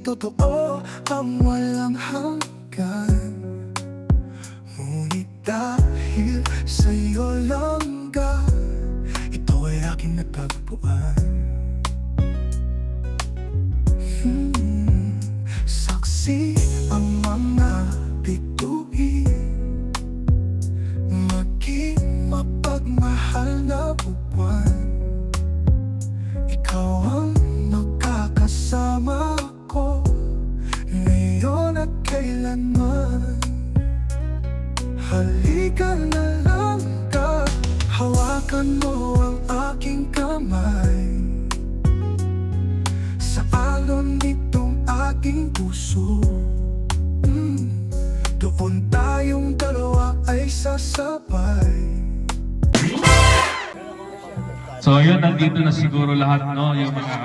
totoo ang walang hanggan. Ngunit dahil sa'yo langga, ito ay aking natagpuan. Saksi ang mga bituin, maging mapagmahal na buwan. Ikaw ang nakakasama ko ngayon at kailanman. Halika na lang ka, hawakan mo ang aking kamay. Sa alon nitong aking puso, doon tayong dalawa ay sasabay. So yun, nandito na siguro lahat, no? Yung mga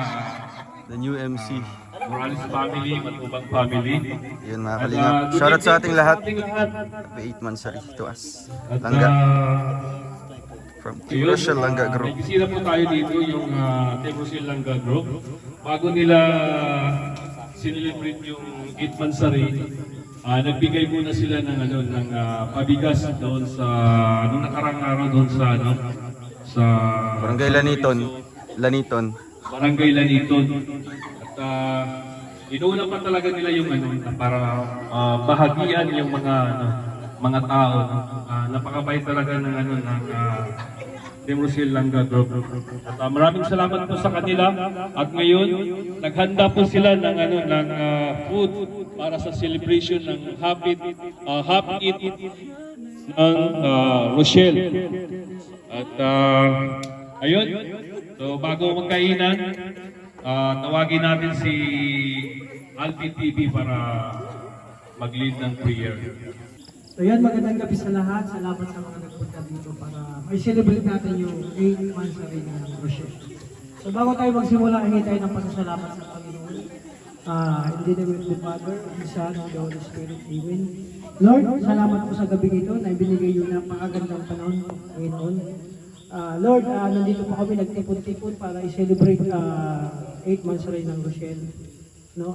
The new MC. Morales family, Matubang family. Yun mga kalingap. Shoutout sa ating lahat. Happy 8 months to us. At Langga. From Team Rochelle Langga Group. Nagbisita po tayo dito yung Team Rochelle Langga Group. Bago nila sinilibrate yung 8 months nagbigay muna sila ng pabigas doon sa nung nakarang araw doon sa sa Barangay Laniton. Barangay Laniton. At inuuna pa talaga nila yung para bahagian yung mga tao. Napakabait talaga ng Team Rochelle Langga Group. At maraming salamat po sa kanila. At ngayon, naghanda po sila ng food para sa celebration ng Happy Eat ng Rochelle. At ayun, so bago magkainan, tawagin natin si Alpi TV para mag-lead ng prayer. So yan, magandang gabi sa lahat. Salamat sa mga nagpunta dito para i-celebrate natin yung 8 months na rin ng Rochelle. So bago tayo magsimula, hingi tayo ng pasasalamat sa Panginoon. Hindi na with the Father, the Son, and the Holy Spirit. Amen. Lord, salamat po sa gabi ito na ibinigay yung napakagandang panahon, Panginoon. Lord, nandito po kami nagtipon-tipon para i-celebrate 8 months rin ng Rochelle. No,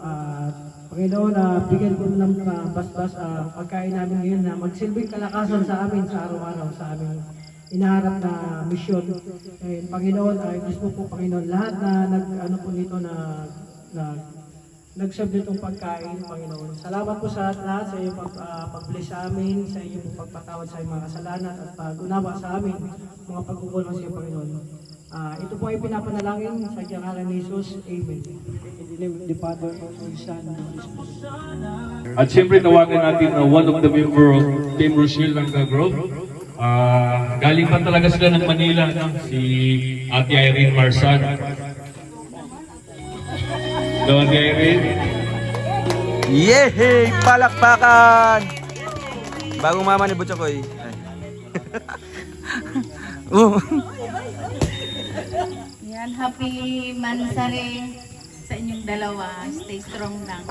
Panginoon, bigyan ko ng basbas pagkain namin ngayon na magsilbing kalakasan sa amin sa araw-araw, sa aming inaharap na misyon. Panginoon, gusto po Panginoon, lahat na po nito na nag-serve nitong pagkain, Panginoon. Salamat po sa lahat sa iyong pag-bless sa amin, sa iyong pagpatawad sa iyong mga kasalanan at pag-unawa sa amin, mga pagkukulang sa iyo, Panginoon. Ito po ay pinapanalangin sa ngalan ni Jesus. Amen. In the name of the Father, of the Son, and of the Spirit. At siyempre tawagan natin one of the member of Team Rochelle Langga Group. Galing pa talaga sila ng Manila, si Ate Irene Marsan. Hello, Ate Irene. Yehey! Palakpakan! Bagong mama ni Butchokoy. Yan, happy mansari sa inyong dalawa. Stay strong lang.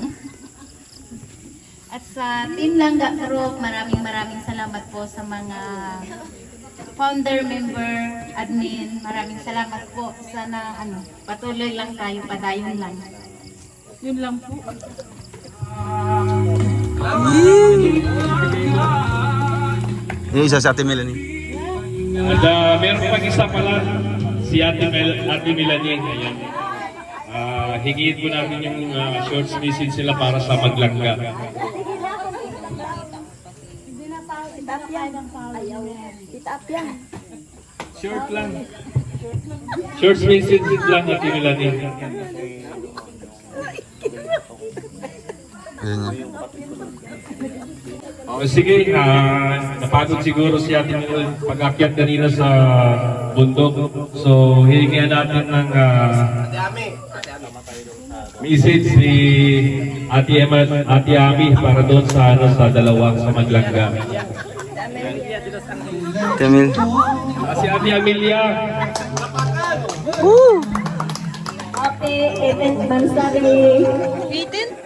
At sa Team Langga Group, maraming salamat po sa mga founder, member, admin. Maraming salamat po. Sana patuloy lang tayo, padayon lang. Yun lang po. Yung isa sa Ate Melanie. At meron pang isa pala, si Ate Melanie. Ayan. Hingiin po natin yung short message sila para sa maglangga. Short lang. Short message lang, Ate Melanie. Ayan yan. Sige, napagod siguro si Ate Melanie pag-akyat kanina sa bundok. So, hihingihan natin ng message si Ate Ami para doon sa dalawa sa maglangga. Camille. Si Ate Amelia. Happy 8th Mansari. 8.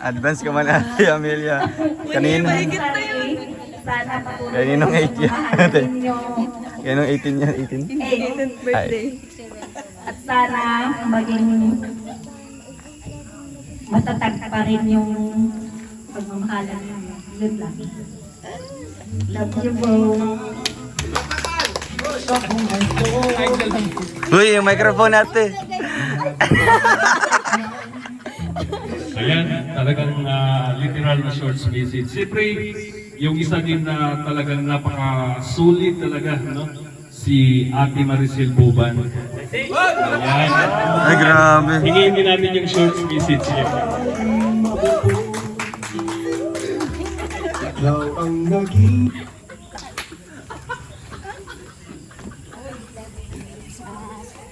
Advance ka man, Ate Amelia. Kanino? Sana patuloy. Kaninong 8 yan? Ninyo. Kaninong 18 yan? 18? 18th birthday. At sana maging matatag pa rin yung pagmamahalan niyo. Yun lang. Love you, bro. Uy, yung microphone natin. Ayan, talagang literal na short message. Siyempre, yung isa din na talagang napaka-sulit talaga, no? Si Ate Maricel Buban. Ayan. Ay, grabe. Hingin din natin yung short message niya. Ikaw ang naging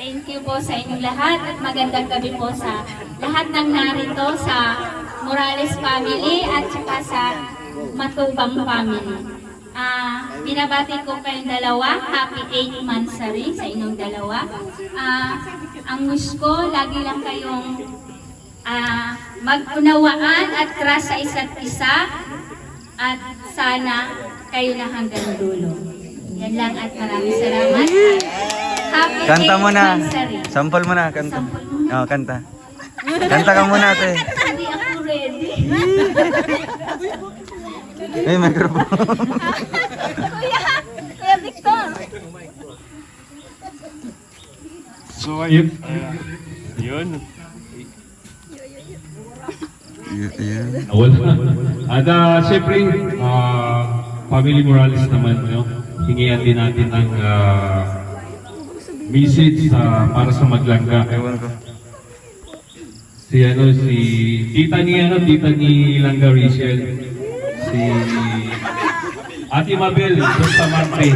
Thank you po sa inyong lahat at magandang gabi po sa lahat ng narito sa Morales family at saka sa Matubang family. Binabati ko kayong dalawa, happy 8 months sa inyong dalawa. Ang wish ko, lagi lang kayong mag-unawaan at trust sa isa't isa at sana kayo na hanggang dulo. Yan lang at maraming salamat. Happy Kanta mo na. anniversary. Sample mo na, kanta. Sample mo? Oo, kanta. Kanta ka muna, ate. Hindi ako ready. Ay, microphone. Kuya Victor. So, ayun. Yun. Yun. Wala. At siyempre, Family Morales naman, no? Hingihan din natin ng message para sa Maglangga. Ewan ko. Si tita ni Langga Rachel. Si Ate Mabel, Costa Marte.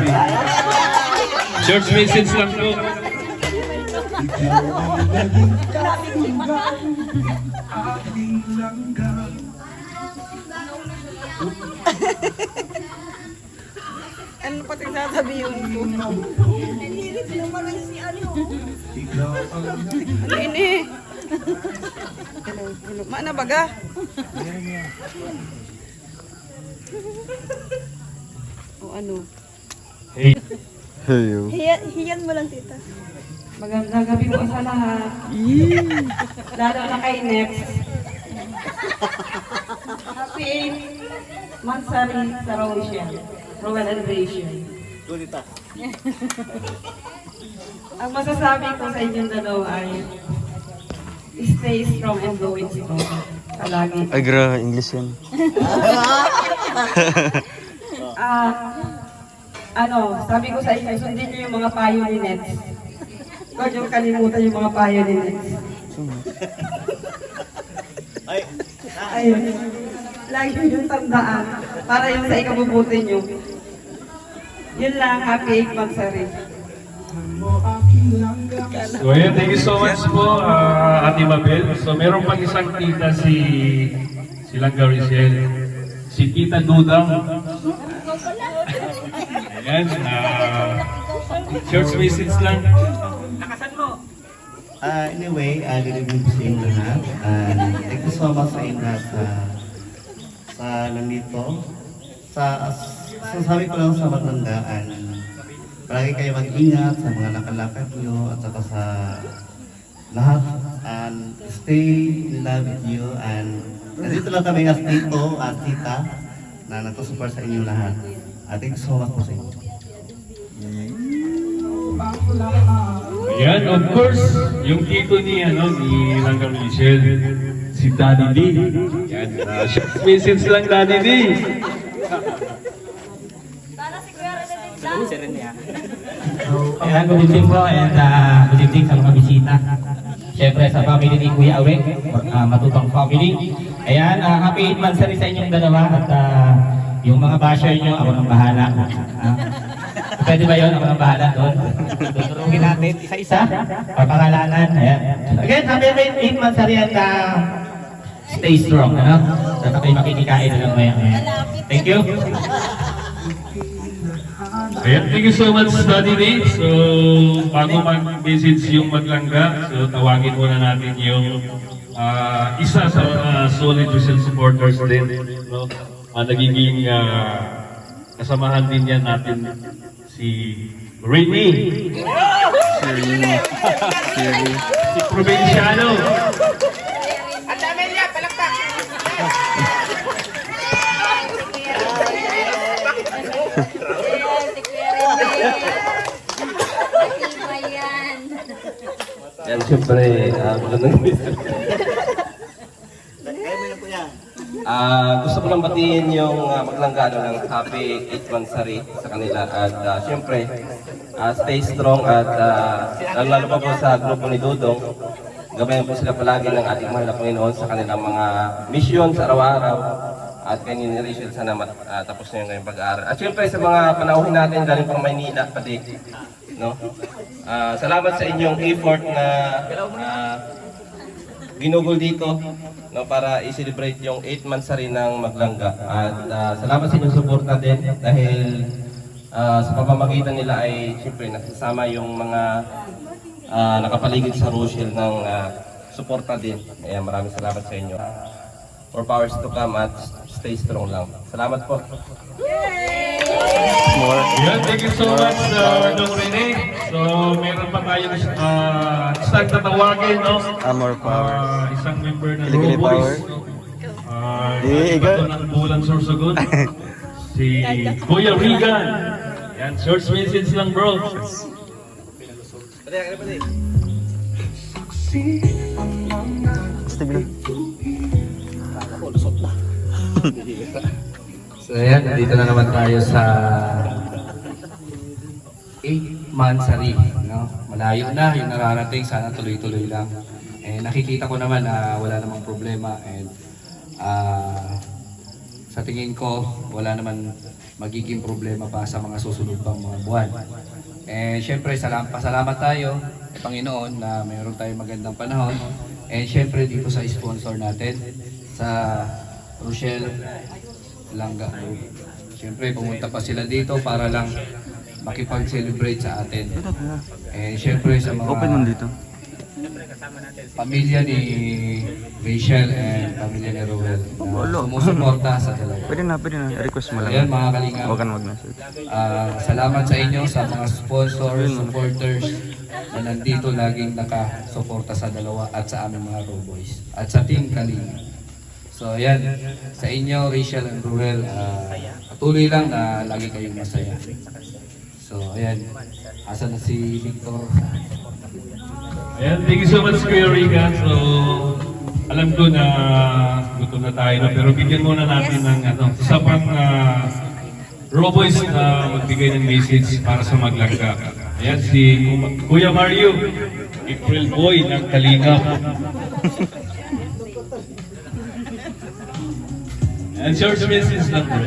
Short message lang po. aking langgam. Ano pa sasabihin ko? Ikaw ang Ano ini? Mana baga? O ano? Heyo. Hiyan mo lang, tita. Magandang gabi po sa lahat. Lalo na kay Next. Happy Mansari sa Rowell and Rachel. Ang masasabi ko sa inyong dalawa ay stay strong and going strong. Palagi. Ay, grabe. English yan. Sabi ko sa inyo, sundin niyo yung mga payo ni Nets. Huwag yung kalimutan yung mga payo ni Nets. Ayun. Lagi yung tandaan para yung sa ikabubuti nyo. Yun lang, happy 8 months rin. mo aking langgam. So ayan, thank you so much po, Ate Mabel. So meron pang isang tita si Langga Rachel. Si Tita Dudang. Ayan, short message lang. Anyway, good evening po sa inyo lahat. Thank you so much sa inyo lahat sa nandito. Sasabi ko lang sa matandaan, palagi kayo mag-ingat sa mga nakalakad nyo at saka sa lahat. And stay in love with you. And nandito lang kami as tito at tita na nagsusupport sa inyo lahat. Thank you so much po sa inyo. Ayan, of course, yung tito ni Langga Rachel, si Daddy D. Ayan, short message lang, Daddy D. Ayan, good evening po and good evening sa mga bisita. Siyempre sa family ni Kuya Aweng, Matutong family. Ayan, happy 8 months sa inyong dalawa at yung mga basher nyo, ako nang bahala. Pwede ba yun? Ako nang bahala doon. Tuturugin natin isa-isa, papangalanan. Ayan. Again, happy 8 months at stay strong. Ano? Dapat kayo makikikain na lang maya. Thank you. Ayan, thank you so much, Daddy D. So, bago mag-message yung Maglangga, so tawagin muna natin yung isa sa solid Rachel supporters din. No? Nagiging kasamahan din yan natin si Rainy. Si Provinciano. Yan, siyempre, magandang gusto ko lang batiin yung maglanggaano ng happy 8th Mansari sa kanila at siyempre, stay strong at lalo pa po sa grupo ni Dudong, gabayan po sila palagi ng ating mahal na Panginoon sa kanilang mga mission sa araw-araw at kay ni Rachel sana tapos na yung ngayong pag-aaral. At siyempre sa mga panauhin natin galing pang Maynila pati, no? Salamat sa inyong effort na ginugol dito, no, para i-celebrate yung 8th Mansari ng Maglangga. At salamat sa inyong suporta din dahil sa pamamagitan nila ay siyempre nasasama yung mga nakapaligid sa Rochelle ng suporta din. Kaya maraming salamat sa inyo. More powers to come at stay strong lang. Salamat po. Yan, thank you so much, Dong Rene. So, meron pa tayong isang tatawagin, no? More power. Isang member ng Kilikili Roboys. Power. Ito ng Bulan Sorsogon. Si Kuya Regan. Yan, short message lang, bro. Steve lang. So ayan, dito na naman tayo sa 8th Mansari, no? Malayo na yung nararating, sana tuloy-tuloy lang. Eh, nakikita ko naman na wala namang problema and sa tingin ko wala naman magiging problema pa sa mga susunod pang mga buwan. Eh, syempre pasalamat tayo sa Panginoon na mayroon tayong magandang panahon. And syempre dito sa sponsor natin sa Rochelle Langga. Siyempre, pumunta pa sila dito para lang makipag-celebrate sa atin. And siyempre sa mga Open mo dito. pamilya ni Rachel and pamilya ni Rowell na sumusuporta sa dalawa. Pwede na. Request mo lang. Ayan mga kalingap. Huwag ka na mag-message. Salamat sa inyo, sa mga sponsors, supporters na nandito laging nakasuporta sa dalawa at sa aming mga Roboys at sa Team Kalingap. So ayan, sa inyo Rachel and Rowell, patuloy lang na lagi kayong masaya. So ayan, asan na si Victor? Ayan, thank you so much, Kuya Regan. So, alam ko na gutom na tayo, no? Pero bigyan muna natin ng isa pang Roboys na magbigay ng message para sa Maglangga. Ayan, si Kuya Mario, April Boy ng Kalingap. And short message lang po.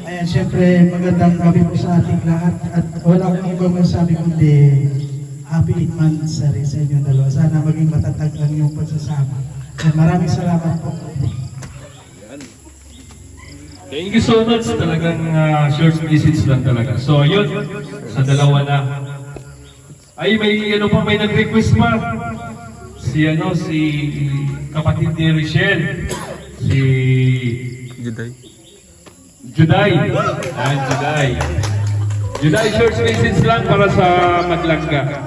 Ayan, syempre magandang gabi po sa ating lahat at wala akong ibang masabi kundi happy 8th Mansari sa inyong dalawa. Sana maging matatag ang iyong pagsasama. At maraming salamat po. Thank you so much. Talagang short message lang talaga. So, yun. Sa dalawa na. Ay, may nag-request pa. Si kapatid ni Rachel. Si Juday. Juday, short message lang para sa Maglangga.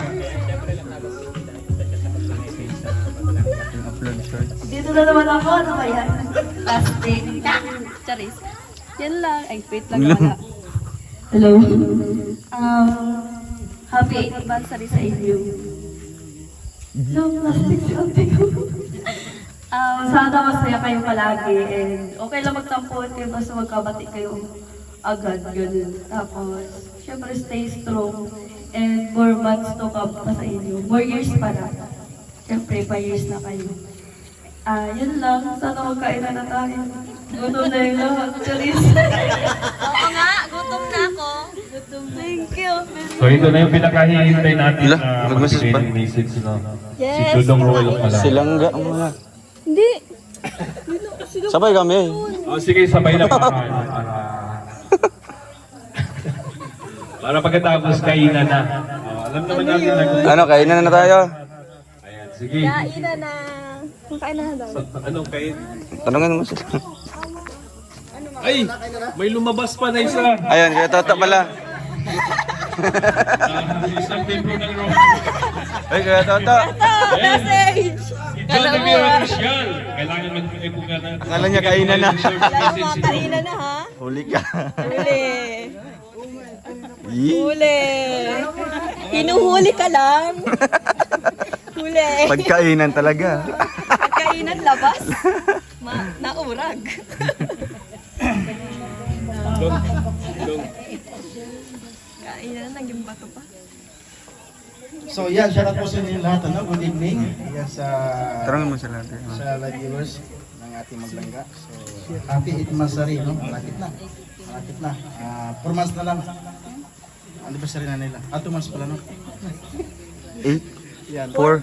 Dito na naman ako. Ano ba yan? Plastic. Charis. Yan lang. Ay, wait lang wala. Hello. Happy 8th Mansari sa inyo. No, plastic sabi ko. Sana masaya kayo palagi and okay lang magtampo kayo basta magkabati kayo agad, ganun. Tapos, syempre stay strong and more months to come pa sa inyo. More years pa na. Syempre, 5 years na kayo. Yun lang. Sana magkainan na tayo. Gutom na yung lahat. Charis. Oo nga, gutom na ako. Gutom. Thank you. So, ito na yung pinakahihintay natin Wala, na mag-message magbigay pa. ng message, no? Yes. Si Dudong Roel pala. Silangga mo na. Hindi. Sabay kami. Sige, sabay na para pagkatapos kainan na. Alam naman natin na. Ano, kainan na tayo? Ayan, sige. Kainan na. Kakain na daw. Anong kain? Tanungin mo siya. Ay! May lumabas pa na isa. Ayun, kaya tata pala. Isang membro ng Rock. Ay, Kuya Toto. Message! Si John Rivera Crucial. Kailangan mag-ipuga na. Akala niya kainan na. Kainan na ha? Huli ka. Huli. Yee. Huli. Hinuhuli ka lang. Huli. Pagkainan talaga. Pagkainan labas. Naurag. Kainan na, naging bato pa. So yan, shout out po sa inyo lahat. Ano? Good evening. Yan sa Tarangin mo sila. live viewers ng ating Maglangga. So, happy 8 months na rin, no? Malapit na. Malapit na. 4 months na lang. Anniversary na nila. 2 months pala, no? 8? Yan. 4?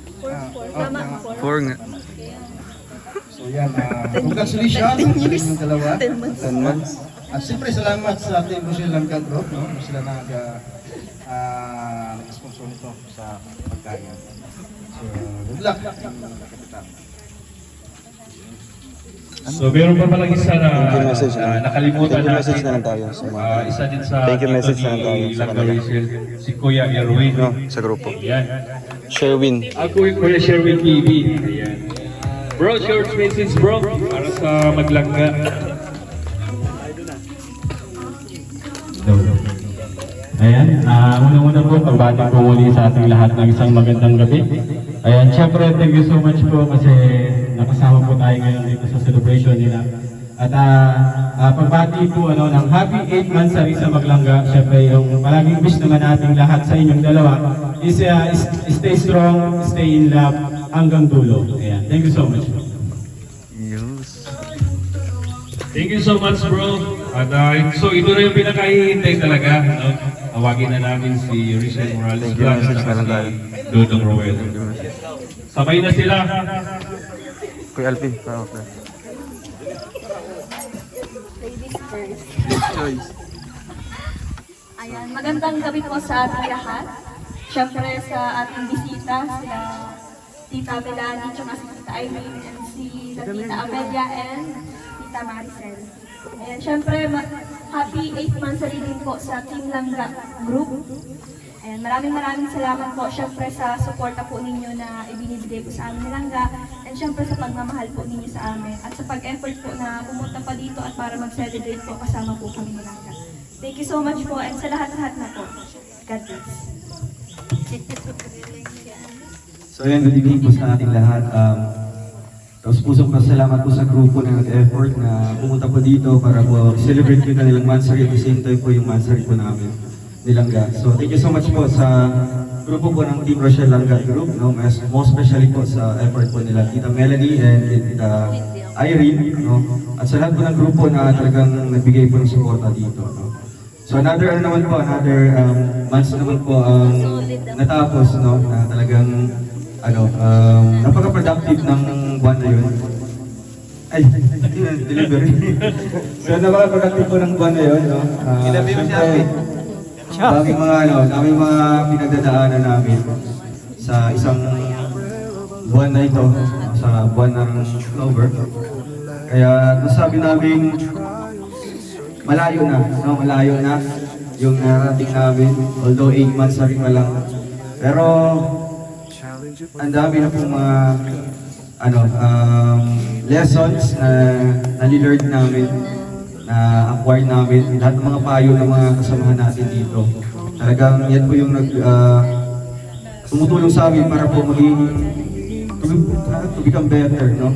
Tama, 4 nga. So yan, congratulations sa inyong dalawa. 10 months. At siyempre salamat sa ating Rochelle Langga Group, no? Sila nag-sponsor nito sa pagkain. So, good luck, Kapitan. So meron pa palang isa na Thank you message na. nakalimutan Thank you message natin. na lang tayo sa mga... Isa din sa Thank you message na lang tayo ni sa Langga kanila. Rachel, si Kuya Erwin. No, sa grupo. Yan. Sherwin. Ako yung Kuya Sherwin TV. Ayan. Bro, short message bro. Para sa Maglangga. Ayan, unang-una po, pagbati po muli sa ating lahat ng isang magandang gabi. Ayan, syempre, thank you so much po kasi nakasama po tayo ngayon dito sa celebration nila. At pagbati po ng happy 8 months sa Maglangga. Syempre, yung palaging wish naman nating lahat sa inyong dalawa is stay strong, stay in love hanggang dulo. Ayan, thank you so much po. Yes. Thank you so much bro. At so ito na yung pinakahihintay talaga. No? Tawagin na namin si Rachel Morales. Thank you, message na lang tayo. Dudong Roel. Sabay na sila. Kuya Alfie. Okay. Ladies first. Choice. Ayan, magandang gabi po sa ating lahat. Siyempre sa ating bisita, sila Tita Melanie, tsaka si Tita Irene, and si Tita Amelia, and Tita Maricel. Ayan, siyempre, happy 8 months rin po sa Team Langga Group. Ayan, maraming salamat po siyempre sa suporta po ninyo na ibinibigay po sa amin ni Langga, and siyempre sa pagmamahal po ninyo sa amin, at sa pag-effort po na pumunta pa dito at para mag-celebrate po kasama po kami ni Langga. Thank you so much po, and sa lahat-lahat na po. God bless. So ayan, good evening po sa ating lahat. Tapos pusong pasalamat po sa grupo na nag-effort na pumunta po dito para po celebrate yung kanilang Mansari at the same time po yung Mansari po namin nilangga. So thank you so much po sa grupo po ng Team Rochelle Langga Group, no? Most especially po sa effort po nila Tita Melanie and Tita Irene, no? At sa lahat po ng grupo na talagang nagbigay po ng suporta dito, no? So another months naman po natapos, no? Na talagang napaka-productive ng buwan na yun. Ay, delivery. So napaka-productive po ng buwan na yun, no? Siyempre, daming mga pinagdadaanan namin sa isang buwan na ito, sa buwan ng October. Kaya nasabi namin, malayo na yung narating namin, although 8 months na rin pa lang. Pero ang dami na pong mga lessons na nalilearn namin, na acquire namin, lahat ng mga payo ng mga kasamahan natin dito. Talagang yan po yung tumutulong sa amin para po to become better, no?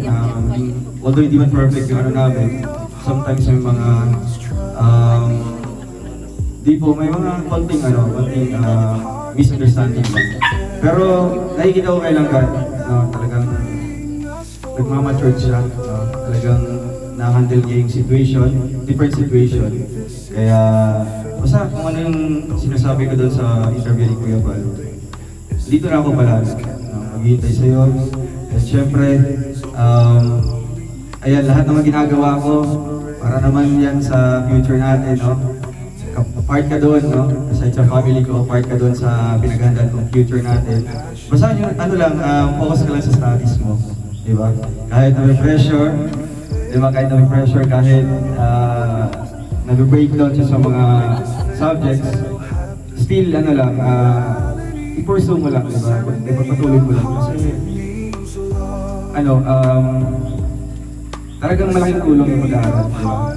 Although hindi man perfect yung namin, sometimes may mga may mga konting misunderstanding lang. Pero nakikita ko kay Langga, talagang nagmamature siya, talagang na-handle niya yung situation, different situation. Kaya basta kung ano yung sinasabi ko doon sa interview ni Kuya Bal, dito na ako palagi, maghihintay sa'yo. At syempre, ayan, lahat naman ginagawa ko para naman yan sa future natin, no? Part ka doon, no? Aside sa family ko, part ka doon sa pinaghandaan kong future natin. Basta yung focus ka lang sa studies mo, di ba? Kahit na may pressure, di ba? Kahit nag-breakdown siya sa mga subjects, still ano lang, i-pursue mo lang, diba? Ipapatuloy mo lang kasi ano, talagang malaking tulong yung mag-aaral, diba?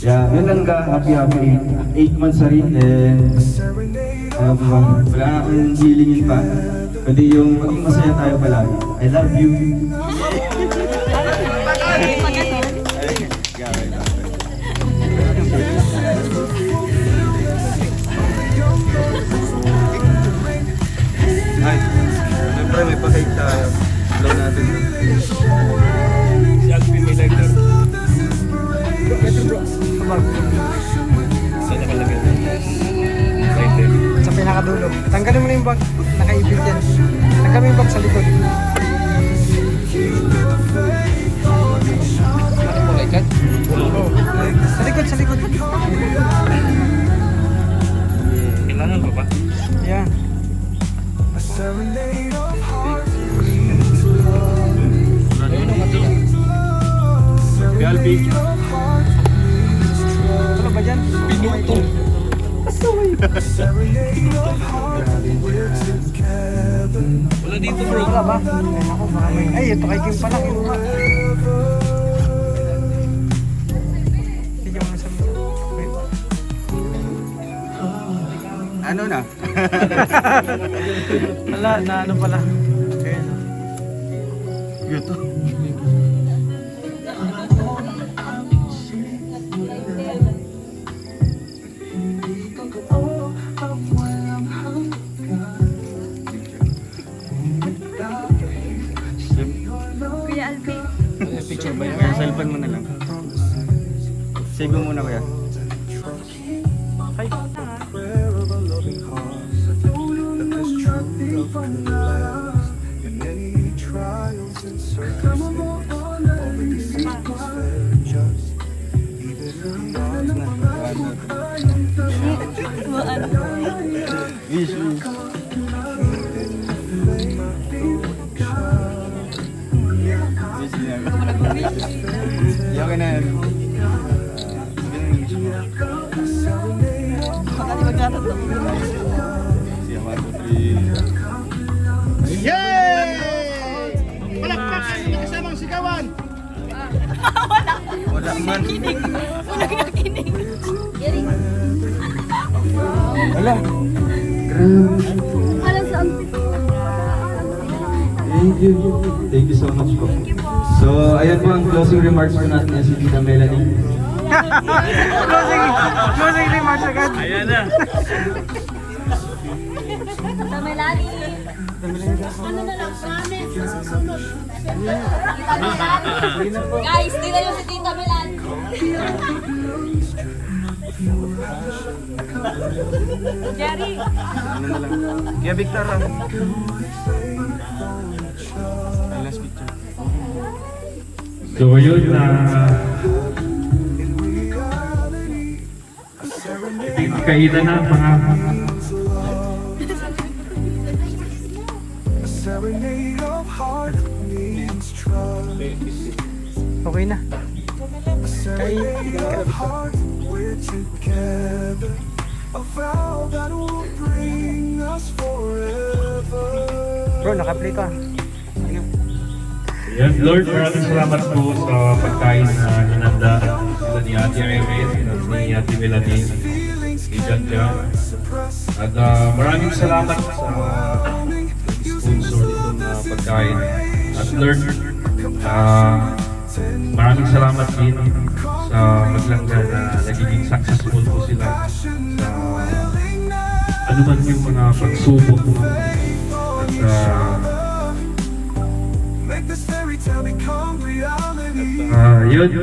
Yeah, yun lang ka, happy 8 months na rin, and wala akong hilingin pa, kundi yung maging masaya tayo palagi. I love you. Ay, siyempre may pa-cake tayo. Blow natin. Si Alvin may lighter. Saan nakalagay? Lighter. Sa pinakadulo. Tanggalin mo na yung bag. Nakaipit yan. Tanggalin mo yung bag sa likod. Oo. Sa likod, sa likod. Kailangan pa ba? Yan. Serenade of hearts means love. Si Alvin. Ano ba dyan? Pinuto. Serenade of hearts, we're together. Wala dito bro. Wala ba? Ay, naku, baka may... Ay, ito kay Kim pala. Kinuha. Bigyan mo sa mga. Ano na? Wala, na ano pala. Ayan. Ito. Kuya Alvin. Picture ba yan? Kaya cellphone mo na lang. Save mo muna kuya. Prayer of a loving heart. That there's nothing but love in any trials and circumstances. Only seek is fair and just. Even in the eyes of Wish, wish. Wish niya. Yakin na yan. Wala man. Wala. Thank you so much po. So, ayan po ang closing remarks po natin si Tita Melanie. Closing remarks agad. Ayan na. Tamelani. Ano na lang, promise, masusunod. Tita Melani. Guys, di na yung si Tita Melani. Jerry. Ano na lang. Kaya Victor lang. Last picture. So yun na kainan na mga serenade of heart means trust. Okay na. Serenade of heart, we're together. A vow that will bring us forever. Bro, naka-play ka. Yes, Lord, maraming salamat po sa pagkain na hinanda sila ni Ate Irene at ni Ate Melanie, ni Jan Jan. At maraming salamat sa sponsor nitong pagkain. At Lord, maraming salamat din sa maglangga na nagiging successful po sila sa ano man yung mga pagsubok mo. At Make this fairy tale become reality. yun.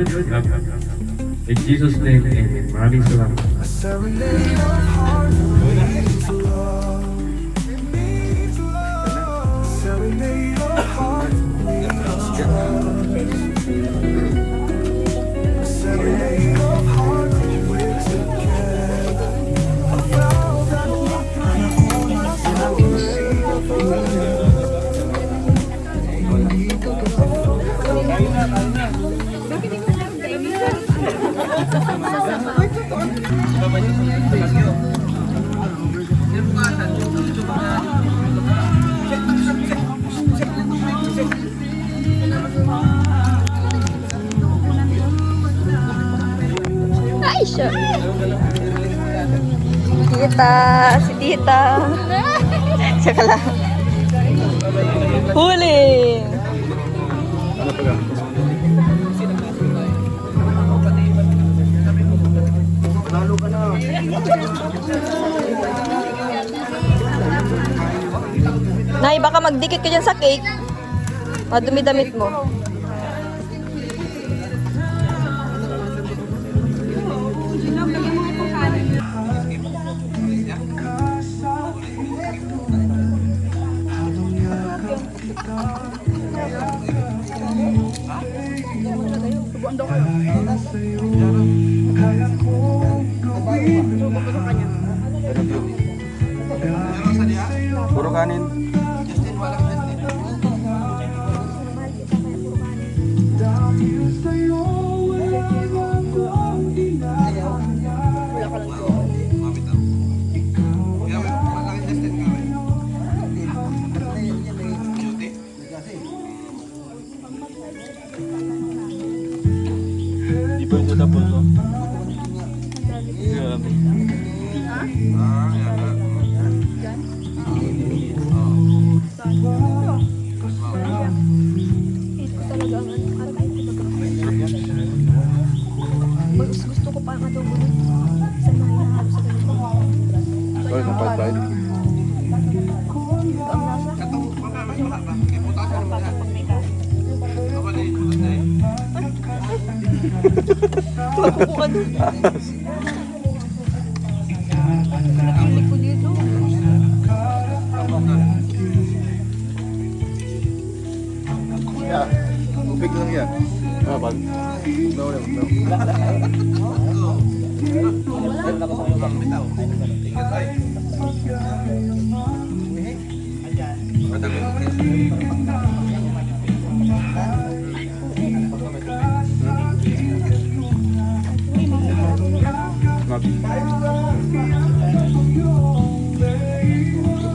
In Jesus' name, amen. Maraming salamat. A serenade of heart means love. It means love. Serenade of heart means trust. A serenade of heart, we're together. A vow that will bring us forever. tita, si tita. Tsaka lang. Huli! Nay, baka magdikit ka dyan sa cake. Madumi-damit mo. Puro kanin. Di ba ito tapos ko? Grabe. Gusto ko pa nga daw muna. Sa mga halos sa ganito. Sorry, napad-try. Ang lasa. Makukuha doon. Ang ko dito. Big lang yan. Bag.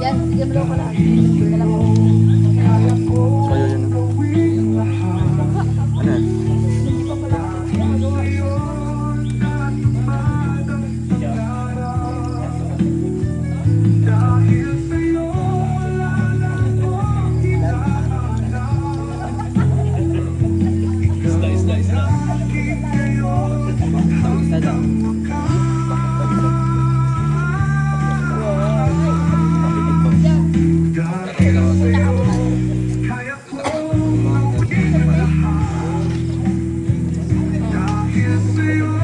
Yan, sige mo daw ko lang. Sa'yo yun. Ano yan?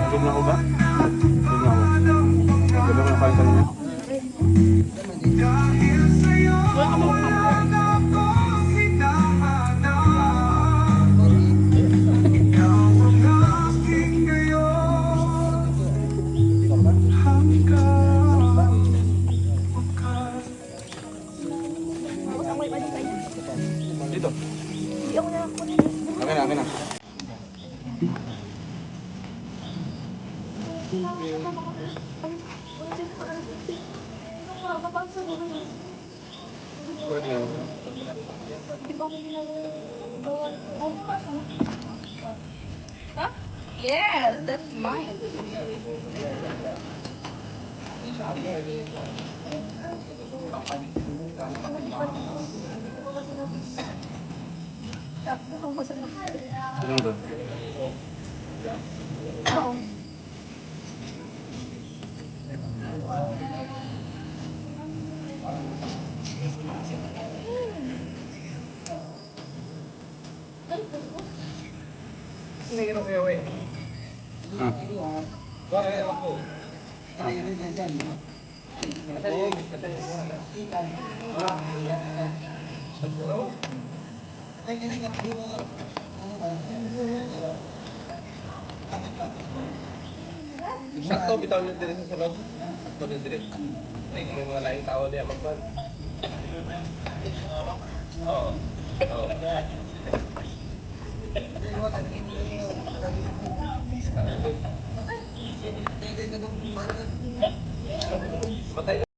Gutom na ko ba? Gutom na ako. Gutom na kain kanina. Dito. Akin na, akin na. Pwede na. Yes, that's mine. Ano to? Sakto, bitaw nyo din sa sunod. Sakto din din. Ay, may mga laing tao diya magpan. Oo. Oo. Patay